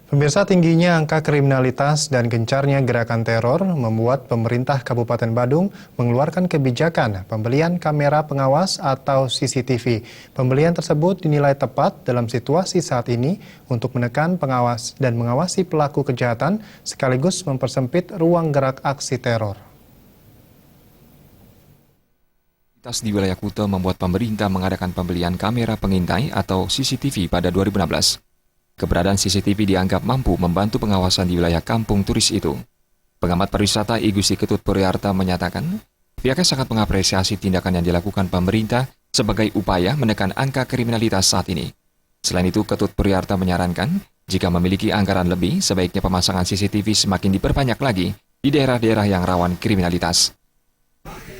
Pemirsa, tingginya angka kriminalitas dan gencarnya gerakan teror membuat pemerintah Kabupaten Badung mengeluarkan kebijakan pembelian kamera pengawas atau CCTV. Pembelian tersebut dinilai tepat dalam situasi saat ini untuk menekan pengawas dan mengawasi pelaku kejahatan sekaligus mempersempit ruang gerak aksi teror. Di wilayah Kuta membuat pemerintah mengadakan pembelian kamera pengintai atau CCTV pada 2016. Keberadaan CCTV dianggap mampu membantu pengawasan di wilayah kampung turis itu. Pengamat pariwisata I Gusti Ketut Puriyarta menyatakan, pihaknya sangat mengapresiasi tindakan yang dilakukan pemerintah sebagai upaya menekan angka kriminalitas saat ini. Selain itu, Ketut Puriyarta menyarankan, jika memiliki anggaran lebih, sebaiknya pemasangan CCTV semakin diperbanyak lagi di daerah-daerah yang rawan kriminalitas.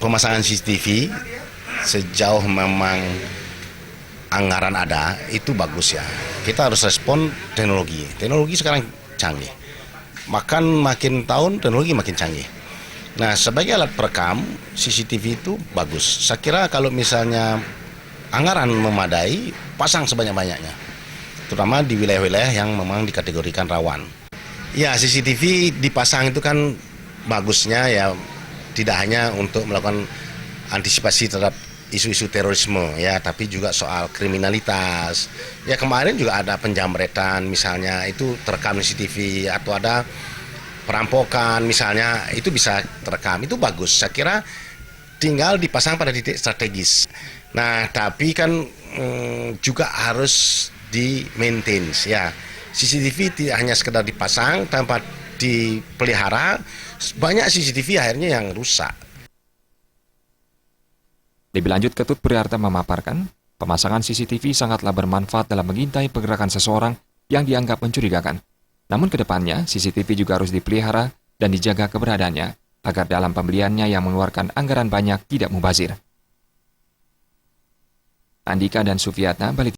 Pemasangan CCTV sejauh memang anggaran ada, itu bagus ya. Kita harus respon teknologi. Teknologi sekarang canggih. Makin tahun teknologi makin canggih. Nah, sebagai alat perekam, CCTV itu bagus. Saya kira kalau misalnya anggaran memadai, pasang sebanyak-banyaknya. Terutama di wilayah-wilayah yang memang dikategorikan rawan. Ya, CCTV dipasang itu kan bagusnya ya tidak hanya untuk melakukan antisipasi terhadap isu-isu terorisme ya, tapi juga soal kriminalitas. Ya, kemarin juga ada penjamretan misalnya, itu terekam CCTV, atau ada perampokan misalnya, itu bisa terekam. Itu bagus. Saya kira tinggal dipasang pada titik strategis. Nah, tapi kan juga harus di-maintain ya. CCTV tidak hanya sekedar dipasang tanpa dipelihara, banyak CCTV akhirnya yang rusak. Lebih lanjut, Ketut Puriyarta memaparkan, pemasangan CCTV sangatlah bermanfaat dalam mengintai pergerakan seseorang yang dianggap mencurigakan. Namun kedepannya, CCTV juga harus dipelihara dan dijaga keberadaannya, agar dalam pembeliannya yang mengeluarkan anggaran banyak tidak mubazir. Andika dan Sufiatna, Bali.